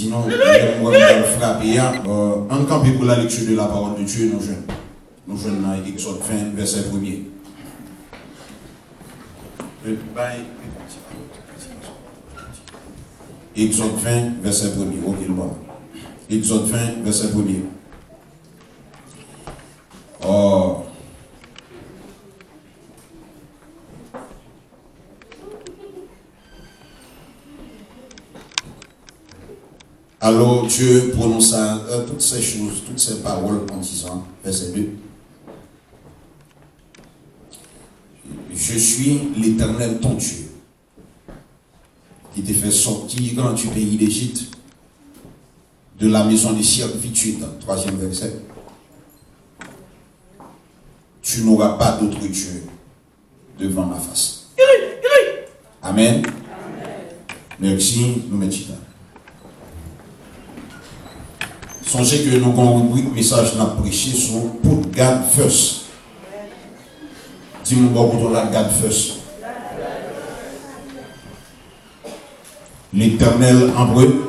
sinon, on va frapper. En campé pour la lecture de la parole de Dieu, nous jeunes dans Exode 20, verset 1er. Exode 20, verset 1er. Ok, le bon. Exode 20, verset 1er. Oh. Alors Dieu prononça toutes ces choses, toutes ces paroles en disant, verset 2. Je suis l'Éternel ton Dieu, qui t'ai fait sortir du pays d'Égypte, de la maison de servitude, 3e verset. Tu n'auras pas d'autre Dieu devant ma face. Amen. Merci, nous mettons. Songez que nous avons un rubrique message n'a prêché sur Put God First. Dis-moi pourquoi on a God First. L'Éternel en breu.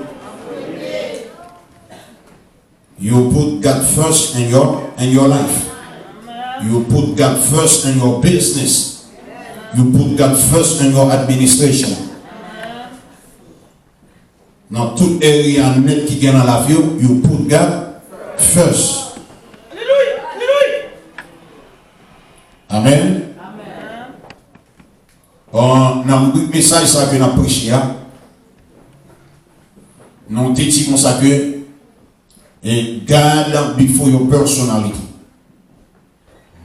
You put God first in your life. You put God first in your business. You put God first in your administration. Dans toute area net qui gagne dans la vie, you put God first. Amen. Dans le message ça que nous avons prêché, nous avons dit comme ça que God before your personality.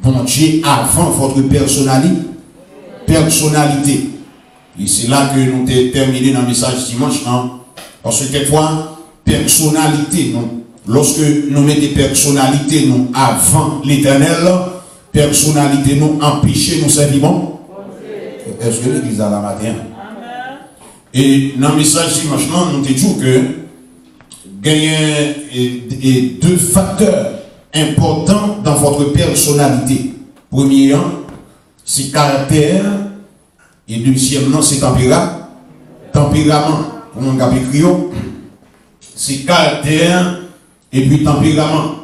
Bon Dieu avant votre personnalité. Et c'est là que nous avons terminé dans le message dimanche. Parce que quelquefois, personnalité, lorsque nous mettons personnalité nous avant l'éternel, personnalité nous empêche nous servir. Est-ce que l'église a la matin? Et dans le message dimanche, nous avons dit que il y a deux facteurs importants dans votre personnalité. Premier, c'est caractère, et deuxièmement, c'est tempérament. Pour mon capécrio, c'est caractère et puis tempérament.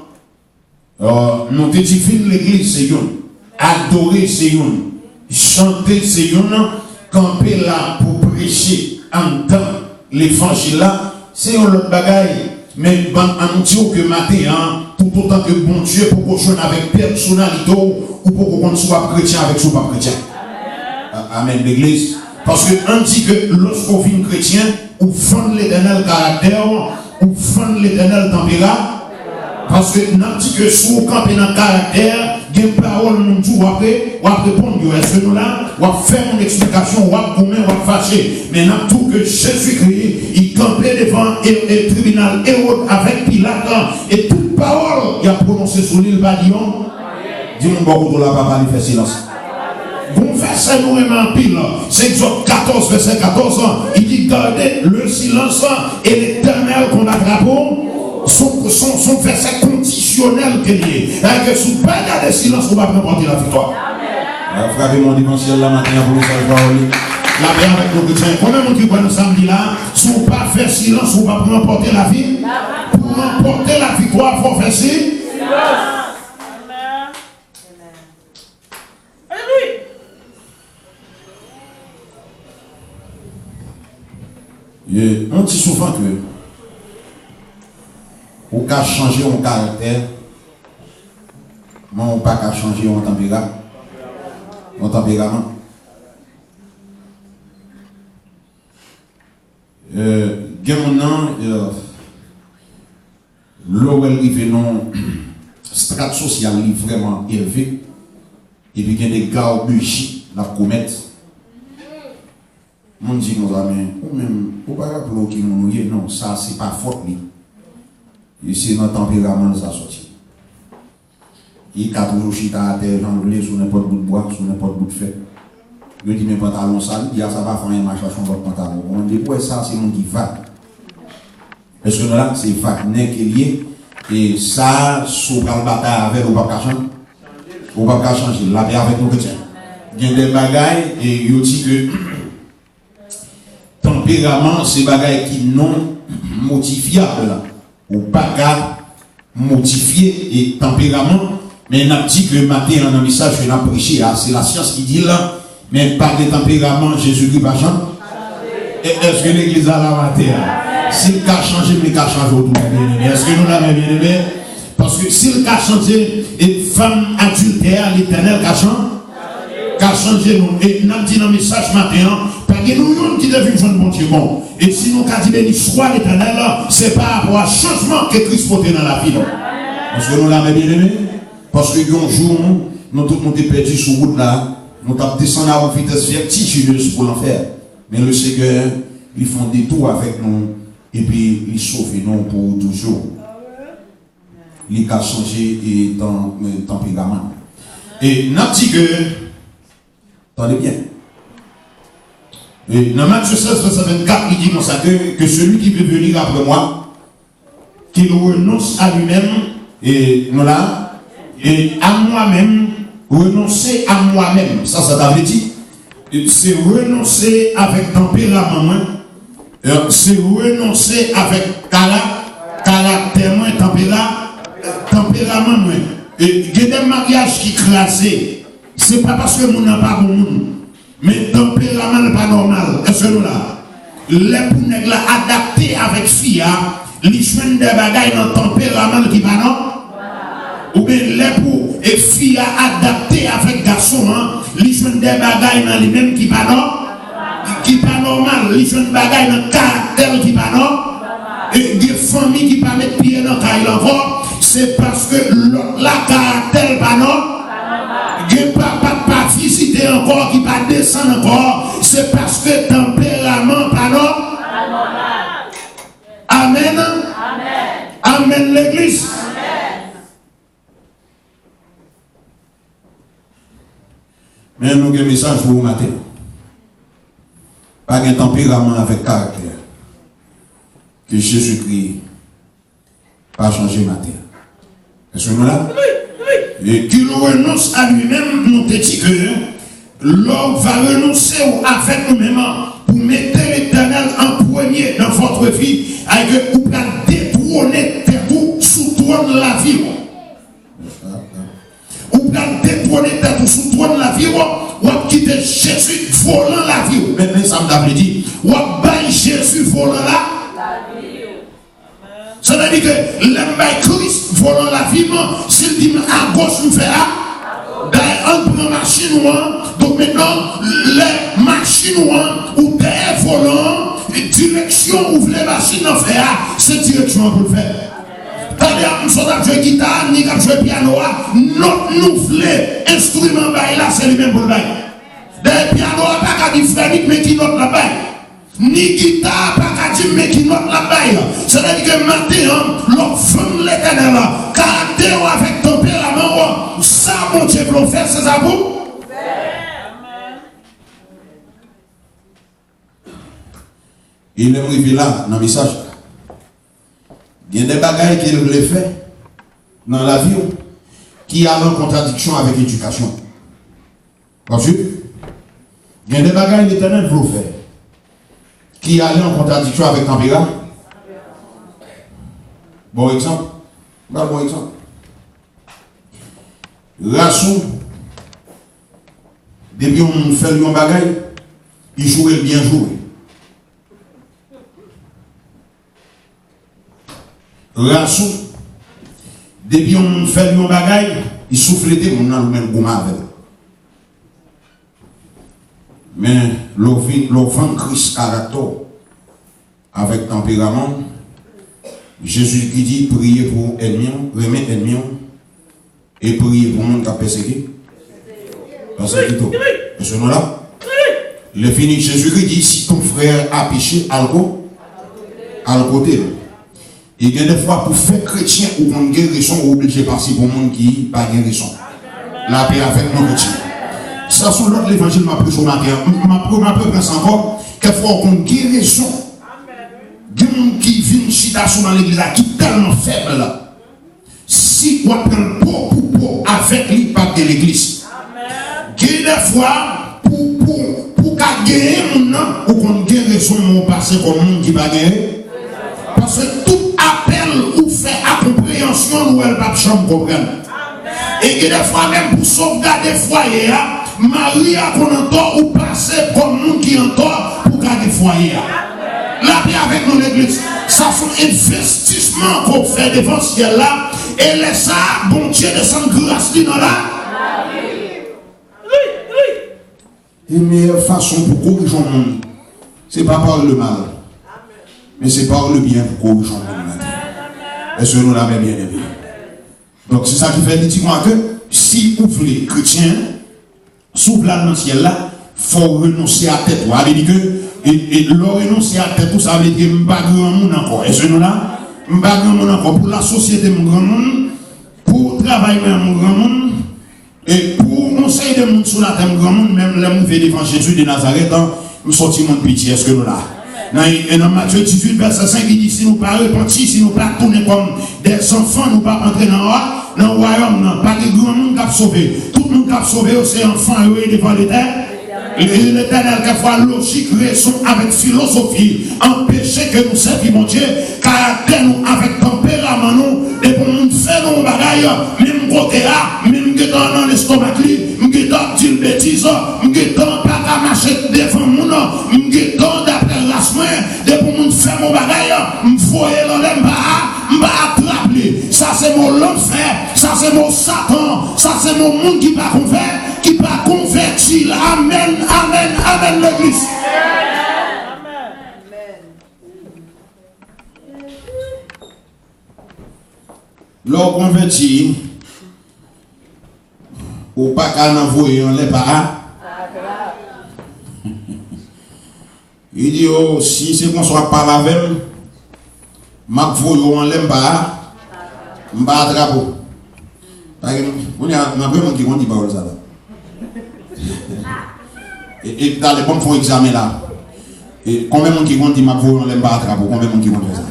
Nous définissons l'église, c'est une. Adorer, c'est une. Chanter, c'est une. Camper là pour prêcher en temps l'évangile là, c'est un autre bagaille. Mais en disant que matin, tout autant que bon Dieu, pour qu'on joue avec personnalité ou pour qu'on soit chrétien avec son pas chrétien. Amen, l'église. Parce qu'on dit que lorsqu'on vit chrétien, ou fond l'éternel caractère, ou fond l'éternel tempérament. Parce que nous dit que si vous campez dans le caractère, il y a une parole nous dit ou après répondre, est-ce que nous là, ou faire une explication, ou après fâcher. Mais nous tout que Jésus-Christ, il campait devant le tribunal Hérode avec Pilate, et toute parole qu'il a prononcée sur l'île Badion, dis-moi beaucoup de la parole, il fait silence. Bon verset nous aimons en pile, c'est Exode 14, verset 14, il dit gardez le silence et l'éternel qu'on attrape, son verset conditionnel qu'il est. Que si vous ne gardez le silence, vous ne pouvez pas remporter la victoire. Frappez mon dimension là maintenant pour nous faire la paix avec nos chrétiens. Combien de monde qui voit nous samedi là, si vous ne pas faire silence, vous ne pouvez pas remporter la vie. Pour remporter la victoire, il faut faire silence. On dit souvent que on peut changer mon caractère, mais on ne peut pas changer mon tempérament. L'Orel rive non strate sociale vraiment élevé, et puis il y a des garbuchis la commettre. Mon dit nos amis, ou même, ou pas rappeler qui nous mouillent, non, ça c'est pas faute lui. Et c'est notre tempérament ça sorti. Il a toujours chita à terre, j'enroulé sur n'importe bout de bois, sur n'importe bout de fer. Je dis mes pantalons sales, il y a ça va faire un match sur votre pantalon. On dit, ouais, ça c'est mon qui va. Parce que là, c'est Wagner qui est lié, et ça, sous le bataille avec, ou pas changer. La paix avec nos chrétiens. Il y a des bagailles, et il dit que tempérament, c'est bagaille qui non modifiable, ou pas qu'à modifier et tempérament, mais il a dit que matin, dans le message que a prêché, c'est la science qui dit là, mais pas de tempérament, Jésus-Christ va changer. Est-ce que l'église a la matin? S'il a changé, mais il a changé autour de est-ce que nous l'avons bien aimé? Parce que s'il a changé, et femme adultère, l'éternel a changé nous. Et nous avons dit dans le message matin, parce que nous qui devons jouer bon Dieu bon. Et si nous avons dit béni soit l'éternel, c'est par rapport à changement que Christ porte dans la vie. Parce que nous l'avons bien aimé. Parce que un jour, nous tout le monde est perdu sur route là. Nous avons descendu à une vitesse vertigineuse pour l'enfer. Mais le Seigneur, ils font des tours avec nous. Et puis, ils sauvent nous pour toujours. Il a changé et tempérament. Et nous avons dit que, attendez bien. Et dans Matthieu 16, verset 24, il dit comme ça que celui qui veut venir après moi, qu'il renonce à lui-même, et nous là, et à moi-même, renoncer à moi-même. Ça veut dire, c'est renoncer avec tempérament, c'est renoncer avec caractère, tempérament. Et il y a des mariages qui crasent. C'est pas parce que nous n'avons pas bon monde, mais tempérament n'est pas normal. Est-ce que nous là? Les pounègles adaptés avec FIA, les jeunes des bagailles dans tempérament qui va non? Ou bien les pour et FIA adaptés avec garçon, les jeunes des bagailles dans les mêmes qui va non? Qui pas normal, les jeunes bagailles dans caractère qui va non? Et des familles qui pas mettre pied dans le caille encore, c'est parce que la caractère pas non? Qui pas visiter encore, qui pas descendre encore, c'est parce que tempérament pas non? Amen. Amen l'église. Mais nous avons un message pour vous matin. Pas un tempérament avec caractère. Que Jésus-Christ pas changé matin. Est-ce que nous là? Et qu'il renonce à lui-même, nous te dit que l'homme va renoncer avec nous-mêmes pour mettre l'éternel en premier dans votre vie, avec que vous pouvez détrôner tout sous trône de la vie. Vous pouvez détrôner tout sous trône de la vie, ou quitter Jésus volant la vie. Maintenant, ça me dit, ou bailler Jésus volant la vie. Ça veut dire que l'homme Christ volant la vie, s'il dit à gauche, nous fait à on prend machine, donc maintenant, les machines ou des volants, direction où les machines en fait, c'est direction pour le faire. C'est-à-dire, nous sommes jouer guitare, ni jouer piano, nous voulons instrument là, c'est le même pour le bail. Des piano, pas qu'à dire frère, mais qui note la bail. Ni guitare, pas qu'à dire, mais qui note la baille. C'est-à-dire que maintenant, l'enfant de l'éternel, caractère avec tempérament, ça, mon Dieu, pour faire, c'est ça vous? Il est arrivé là, dans le message. Il y a des bagailles qu'il voulait faire dans la vie qui a en contradiction avec l'éducation. Parce que il y a des bagailles l'éternel veut faire qui allaient en contradiction avec tempérament. Bon exemple. Bon exemple. Rassou, depuis on fait un bagaille, il jouait bien joué. Rassou, depuis on fait un bagaille, il soufflait, on a le même goût avec. Mais l'offrant Christ caractère avec tempérament, Jésus qui dit priez pour ennemis, remettre ennemis et prier pour le monde qui a persécuté. Parce que nous là, le fini Jésus qui dit si ton frère a péché, à le côté. Il y a des fois pour faire chrétien ou pour une guérison, ou obligé de passer pour le monde qui n'a pas guérison. La paix avec nos chrétiens. Ça, c'est l'autre l'évangile m'a pris au matin. Ma pense encore, quelquefois, on a une guérison. Il y a des gens qui viennent citation dans l'église qui est tellement faible là. Si on prend pour avec lui, pas de l'église. Il y a des fois, pour gagner, on a une guérison, on passe comme monde qui va gagner. Parce que tout appel ou fait à compréhension, nous, elle va pas comprendre. Et des fois, même pour sauvegarder le foyer, Marie a qu'on entend ou passer comme nous qui entend pour garder le foyer. La paix avec nous, l'église. Ça, c'est un investissement qu'on fait devant ce ciel là. Et laisse ça, bon Dieu, descend grâce dans là. La meilleure façon pour corriger le monde, c'est pas par le mal, mais c'est par le bien pour corriger le monde. Est-ce que nous l'avons bien aimé? Donc c'est ça qui fait dit-moi que si vous voulez chrétien, sous le ciel là, il faut renoncer à tête. Vous avez dit que et le renoncer à tête, ça veut dire que je ne suis pas grand monde encore. Est-ce que nous là? Je ne suis pas grand monde encore pour la société, mon grand monde, pour travailler, mon grand monde. Et pour conseiller de monde sur la terre, grand monde, même les mouvements devant Jésus de Nazareth, nous sortis mon pitié. Est-ce que nous là? Dans Matthieu 18, verset 5, il dit si nous ne pas repentir, si nous ne pas tourner comme des enfants, nous ne pas entrer dans le royaume, pas de grand monde qui a sauvé. Tout le monde qui a sauvé, c'est enfant devant l'éternel. L'éternel, quelquefois, logique, raison avec philosophie, empêcher que nous servions mon Dieu, caractère nous avec tempérament nous, et pour nous faire nos bagailles, même côté là, même dans l'estomac, même dire une bêtise, même pas qu'à marcher devant mon nom, même d'après la semaine, et pour nous faire mon bagaille, me foyer dans les m'a attrapé. Ça c'est mon l'enfer, ça c'est mon Satan, ça c'est mon monde qui va convertir. Amen, amen, amen, l'église. L'on convertit, ou pas qu'à envoyer, on n'est pas. Il dit, oh, si c'est qu'on soit par la veille, ma voyou en l'aime pas, m'ba drapeau. On a vraiment qui dit pas ça. Et dans les bons font examen là. Et combien de gens qui dit ma voyou en l'aime pas drapeau, combien de gens qui dit ça?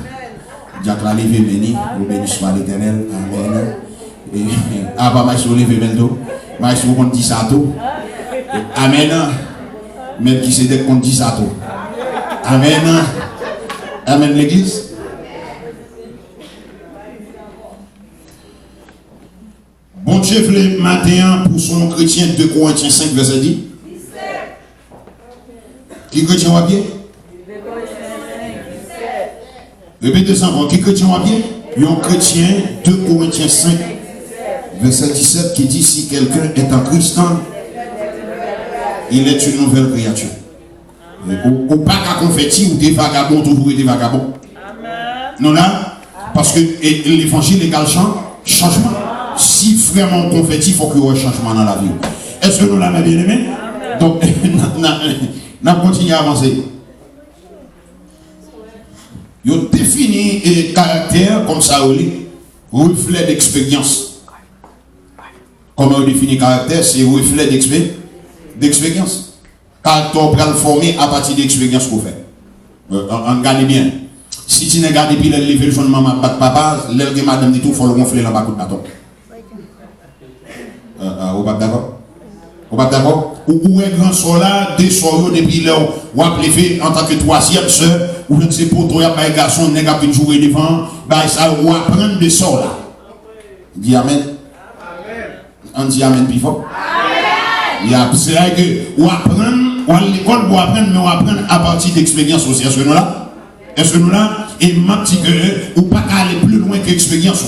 Jacques la levé béni, ou béni soit l'Éternel, amen. Et Abba maïsou levé bendo, maïsou qu'on dit ça tout. Amen. Même qui c'est qu'on dit ça tout. Amen. Amen l'église. Bon Dieu voulait matin pour son chrétien 2 Corinthiens 5 verset 10. Qui chrétien va bien? Répétez ça encore. Qui chrétien va bien? Un chrétien 2 Corinthiens 5 verset 17 qui dit si quelqu'un est en Christ, il est une nouvelle créature. Ou pas qu'à convertir ou des vagabonds, toujours des vagabonds. Non là, parce que l'évangile égale changement. Si vraiment on convertit, il faut qu'il y ait un changement dans la vie. Est-ce que nous l'avons bien aimé? Donc, on continue à avancer. Il définit le caractère comme ça, reflet d'expérience. Comment on définit le caractère? C'est reflet d'expérience. Caractère, on peut le former à partir de l'expérience qu'on fait. On gagne bien. Si tu ne gardes pas le lever le jour de maman, papa, l'air de madame dit tout, il faut le gonfler dans le bas de bâton. Vous n'êtes pas d'accord? Vous n'êtes pas d'accord? Ou un grand soir là, des soirs depuis là, ou appelé en tant que troisième soeur, ou je ne sais pas, il y a un garçon, il y a une jouer devant, ça, ou apprendre des sorts là. Dis Amen. On dit Amen plus fort. C'est vrai que, ou apprendre, ou à l'école pour apprendre, mais on apprend à partir d'expérience aussi. Est-ce que nous là? Est-ce que nous là? Et m'a dit que, ou pas aller plus loin que l'expérience.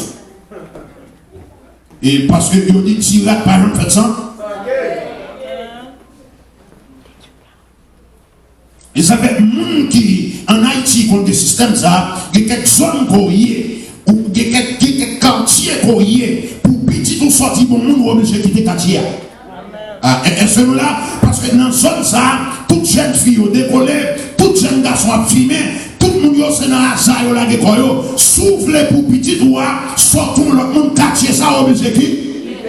Et parce que vous dites, si vous n'avez pas fait ça, et ça fait monde qui, en Haïti, contre des systèmes, ça, il y a quelques zones qu'on y est, ou il y a quelques quartiers qu'on y est, pour petit ou sortir pour le monde, ou obligé de quitter le quartier. Est-ce que nous là, parce que dans la zone, ça, toute jeune fille au décollé, toute jeune garçon a filmé, tout le monde c'est dans la salle, la décolle, souffle pour petit doigt, sortons le monde quartier, ça, obligé de quitter.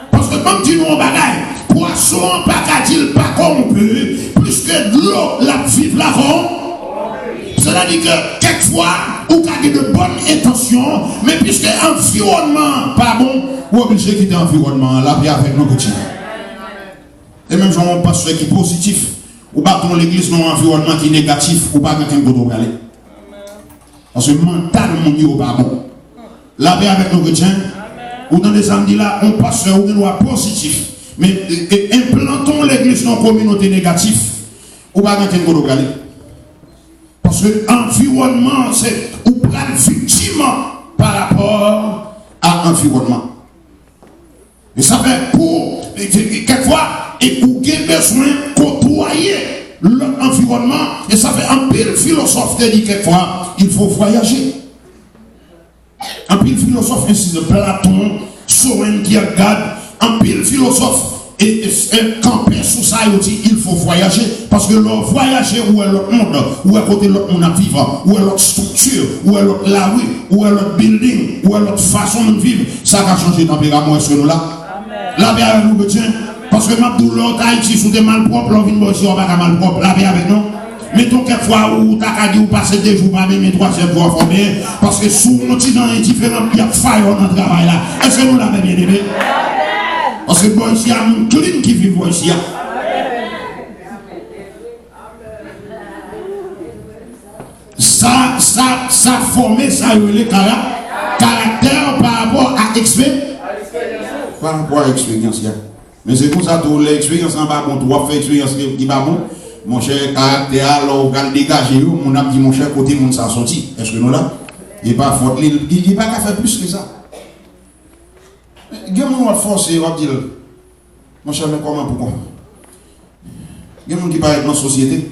Parce que comme dit nous en bagaille, poisson, pas qu'à dire, pas corrompu, plus que de l'eau, la vive la ronde. C'est-à-dire que quelquefois, ou avez de bonnes intentions, mais puisque l'environnement pas bon, ou obligé de quitter l'environnement, là, puis avec nos petits. Et même si on pense qui est positif, ou pas dans l'église dans un environnement qui est négatif, ou pas quelqu'un qui doit aller. Parce que mentalement, il n'est pas bon. La paix avec nos chrétiens, ou dans les samedis là, on passe sur une loi positive. Mais implantons l'église dans la communauté négative. Ou pas dans quel côté. Parce que l'environnement, c'est ou pas victime par rapport à l'environnement. Et ça fait pour, quelquefois, et vous avez besoin de côtoyer l'environnement. Et ça fait un pile philosophe qui dit quelquefois, il faut voyager. Un pile philosophe, ainsi de Platon, Soren Kierkegaard, un pile philosophe et camper sous ça, il faut voyager. Parce que le voyager, où est l'autre monde, où est côté l'autre monde à vivre, où est l'autre structure, où est l'autre la rue, où est l'autre building, où est l'autre façon de vivre, ça va changer le tempérament. Est-ce que nous là? La paix avec nous, tiens. Parce que ma douleur, Haïti, sous des malpropres, l'on vient de on va pas malpropre. La paix avec nous. Mettons quelquefois où tu as dit ou passer 2 jours par même, 3e fois formé. Parce que sous mon petit dans indifférent, il y a faille dans le travail là. Est-ce que nous l'avons bien aimé? Parce que bon, ici, il y a un clean qui vit ici. Ça formé, ça le caractère par rapport à l'expérience. Par rapport à l'expérience. Mais c'est comme ça, toute l'expérience n'est pas bon. Tu vas faire l'expérience qui n'est pas bon. Mon cher caractère, alors, on va dégager, mon âme dit, mon cher côté, mon ça sorti. Est-ce que nous là? Il n'est pas fort. Il n'est pas qu'à faire plus que ça. Il y a mon force, il va dire, mon cher, mais comment, pourquoi? Il y a mon qui va être dans la société.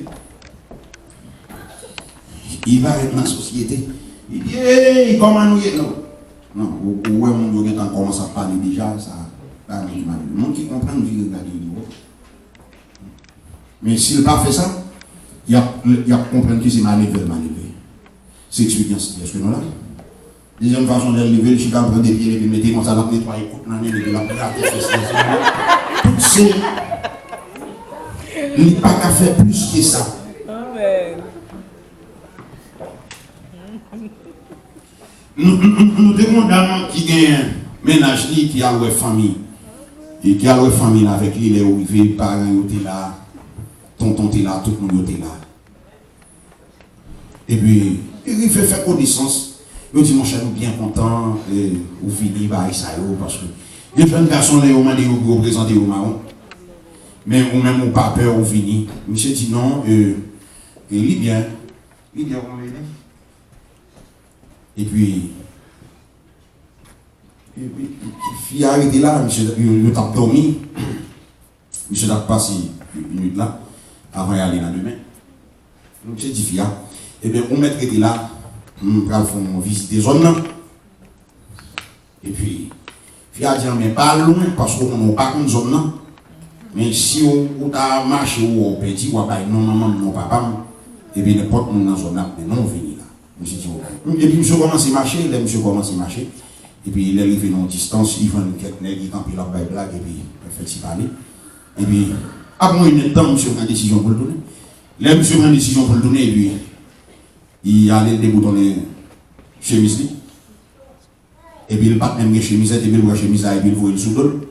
Il va être dans la société. Il dit, hey, comment nous y est? Non, ouais, mon Dieu, on commence à parler déjà, ça. Le monde qui comprend, il regarde. Mais s'il n'a pas fait ça, il y a comprendre que c'est mal élevé. C'est expérience. Est-ce que nous là? Deuxième façon de lever, je suis prendre des pieds et puis mettre comme ça dans les 3 écoutes, et puis la tout c'est. Il n'y a pas qu'à faire plus que ça. Amen. Nous demandons qui gagne un ménage qui a une famille. Et qui a une famille avec lui, les arrivés, les parents étaient là, tonton était là, tout le monde était là. Et puis, il fait faire connaissance. Il dit, mon cher, nous bien content, vous finissez par ça, parce que les jeunes garçons, les hommes, vous représentez au marron. Mais ou même, ou pas peur, vous finissez. Monsieur dit non, il est bien. Il est bien, on l'aider. Et puis, il a arrêté là, monsieur, il a dormi. Monsieur a passé une minute là, avant d'aller là demain. Donc, j'ai dit, Fia, eh bien, on mettre là, on va visiter les zones là. Et puis, Fia a dit, mais pas loin, parce qu'on n'a pas une zone là. Mais si on a marché ou on petit, ou on a non maman, non papa, et bien, n'importe où dans la zone là, mais non, on vient là. Monsieur dit, ok. Et puis, monsieur commence à marcher, là, monsieur commence à marcher. Et puis il est arrivé dans une distance, il vend quelques nègres, il campait leur blague, et puis il fait s'y parler. Et puis, après une temps, monsieur prend une décision pour le donner. Là, monsieur prend une décision pour le donner, et puis il allait déboutonner chemise. Et puis il bat même les chemises, et puis il voit chemise, et puis il voit le sous-dol.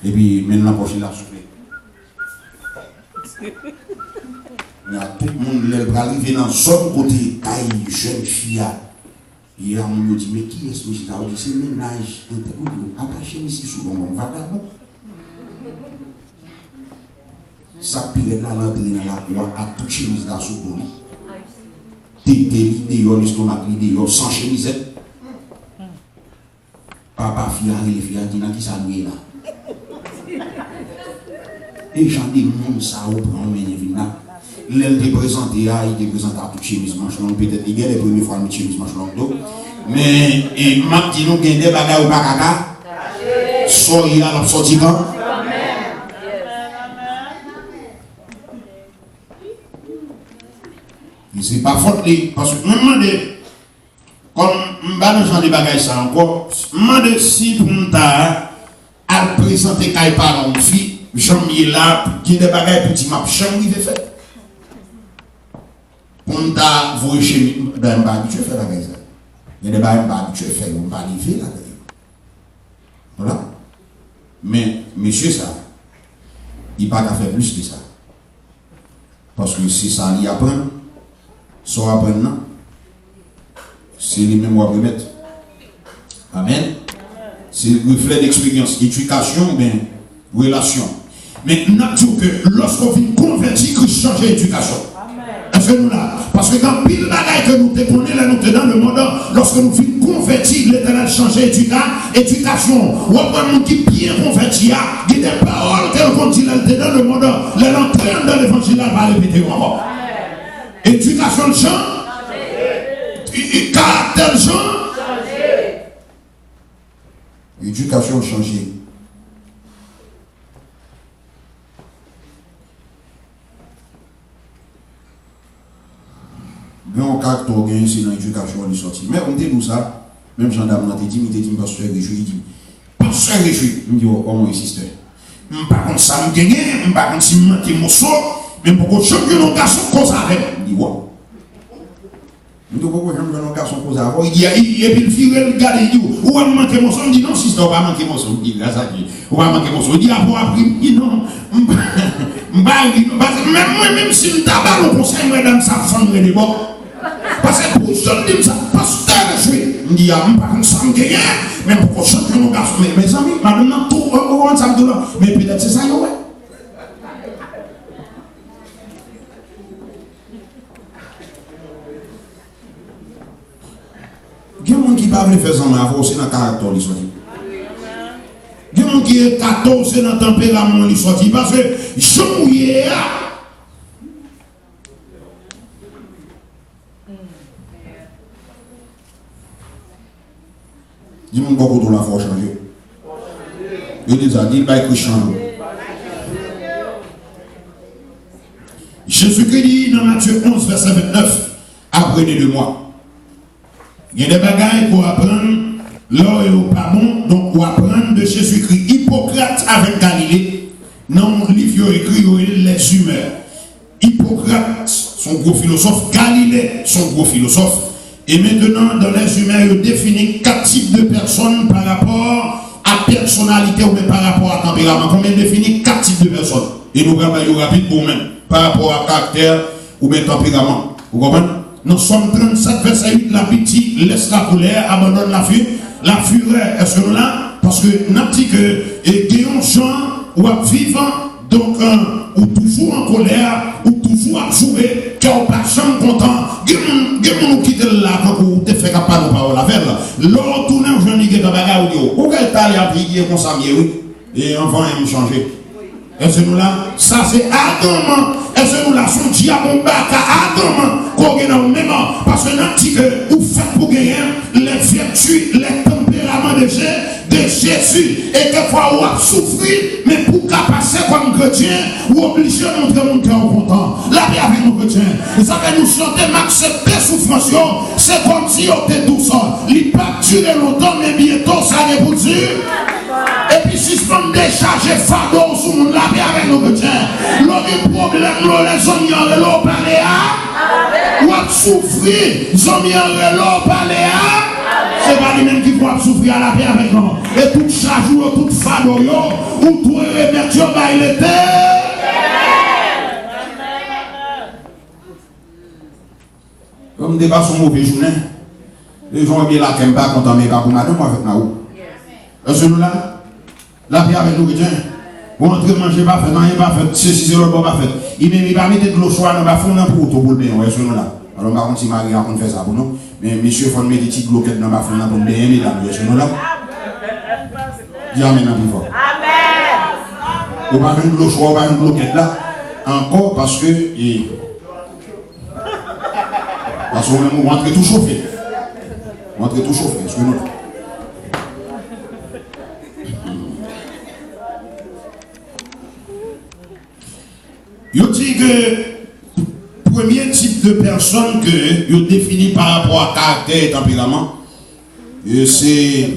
Et puis maintenant, la poche, il a soufflé. Il y a tout le monde, il est arrivé dans son côté, taille, jeune fille. Il y a un moment dit, mais qui est-ce que c'est? C'est le ménage. Attaché ici sous le vagabond. Ça pire là, l'entrée dans la cour, à toute chemise là sous le lit. T'es l'idée, l'estomac, l'idée, sans chemisette. Papa, fille, les filles, dit, qui ça nous est là? Et j'en dis, monde, ça, au prend, mais il là. L'elle te présente, il te présente à toute chemise manche longue, peut-être il y a les premières fois une chemise manche longue. Mais il m'a dit, nous, il y a des bagages ou pas caca. Soit il a sorti quand. C'est pas faute, parce que je me demande, comme je ne vais pas des bagages ça encore, je me demande si pour nous à présenter quand il parle de fille, j'aime là, qui des bagages petits maps, j'aime il fait. On t'a voué chez nous, tu fais la maison. Il y a des bagages tu fais, on va arriver là. Voilà. Mais, monsieur, ça, il n'a pas qu'à faire plus que ça. Parce que si ça, il apprend, soit apprenant, c'est les mêmes qu'on remettre. Amen. C'est le reflet d'expérience, éducation, bien, relation. Mais nous avons dit que lorsqu'on vient convertir, Christ change l'éducation. Est-ce que nous là? Parce que quand pile bagaille que nous te connaissons, là, nous te dans le monde, lorsque nous venons convertir, l'Éternel change l'éducation. Ou après, nous qui bien converti, il y a des paroles qu'on dit dans le monde, l'entrée dans l'évangile, là, va répéter encore. Éducation de gens, caractère de gens, éducation changée. Mais on caractère gagne c'est dans l'éducation on est sorti. Mais on dit tout ça, même gendarme m'a dit, il dit pasteur réjoui, il dit pasteur réjoui, il me dit comment insiste. Par contre ça me gagne, par contre si me manque mon saut, mais pourquoi champion nos garçons cause avec, il dit ouais. Il dit pourquoi champion nos garçons cause avec, il dit et puis le fille regarde il dit ou va manquer mon saut, il dit non si on va manquer mon saut, il dit là ça dit, on va manquer mon saut, il dit après il dit non. Même si le tabac le conseil madame ça semble de bon. Parce que pour je dis ça, pasteur, je dis, par contre, ça me gagne, mais pourquoi chanter mon garçon, mes amis, maintenant, tout, ça me donne, mais peut-être c'est ça, ouais. Il y a des gens qui ne peuvent pas faire ça, mais avant, c'est dans le caractère, ils sont dit. Il y a des gens qui est 14, c'est dans le tempérament, ils sont dit, parce que, je mouillé, dis-moi beaucoup de la foi changer. Il dit ça, dit pas que change. Jésus-Christ dit dans Matthieu 11, verset 29, apprenez de moi. Il y a des bagailles pour apprendre, l'or est pas bon, donc pour apprendre de Jésus-Christ. Hippocrate avec Galilée, dans le livre écrit les humeurs. Hippocrate, son gros philosophe, Galilée, son gros philosophe. Et maintenant, dans les humains, il définit 4 types de personnes par rapport à personnalité ou même par rapport à tempérament. Combien définit 4 types de personnes? Et nous travaillons rapide pour nous-mêmes, par rapport à caractère ou même tempérament. Vous comprenez? Nous sommes 37, verset 8, la petite laisse la colère, abandonne la fureur. Est-ce que nous là? Parce que nous avons dit que les gens ou vivant, donc, ou toujours en colère, ou toujours à jouer, qui ont pas chambre content. Nous quitter là quand vous te fait capable de parler avec elle. L'autre tourne un jeune qui est dans bagarre ou dit, où qu'elle t'a prié comme ça, oui, et enfin il me changer. Est-ce que nous là, ça c'est Adam. Est-ce que nous là, son diable à Adam, qu'on est dans le même, parce que nous dit que vous faites pour gagner les vertus, les tempéraments de Jésus, et quelquefois vous avez souffert, mais pour passer comme chrétien, vous obligez de montrer mon cœur content. La vie avec nos chrétiens. Vous savez, nous chantons, m'accepter souffrance, c'est comme si on était douce. Il pas durer longtemps, mais bientôt ça n'est pas dur. Et puis, si je peux décharger fardeau sur mon la vie avec nos chrétiens, le problème, les hommes en relais paléa, ou à souffrir, les hommes en relais paléa. C'est pas lui-même qui doit souffrir à la paix avec nous. Et toute charge ou toute fardeau, ou tout remettre il était. Comme débat sur mauvais journée, les gens ont bien la qu'aiment pas content, mais pas pour madame avec nous. Est-ce que nous là? La paix avec nous, chrétiens. Vous entrez manger pas fait, non, il pas fait, ceci, c'est l'autre pas fait. Il ne va pas mettre de l'eau choix, il va faire un pour tout pour le bien. Est-ce que nous là? Alors, par contre, si Marie a fait ça pour nous, mais monsieur, il faut mettre des petites bloquettes dans ma femme pour bien, mesdames, est-ce que nous là? Dis amen à plus fort. Amen. Ou pas une l'eau choix, ou pas une bloquette là, encore parce que, parce que vous rentrez tout chauffé. Vous rentrez tout chauffé, est-ce que nous là? Je dis que premier type de personne que je définis par rapport à caractère et tempérament, c'est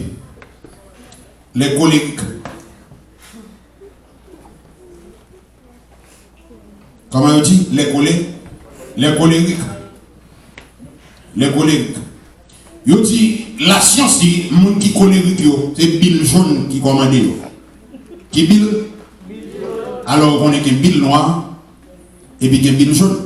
les colériques. Comment on dit? Les colériques. Les colériques. Les colériques. Je dis, la science dit, les gens qui colériques, c'est Bill jaune qui commande. Qui Bill? Alors on est que Bill noir. Et puis il y a Bill jaune.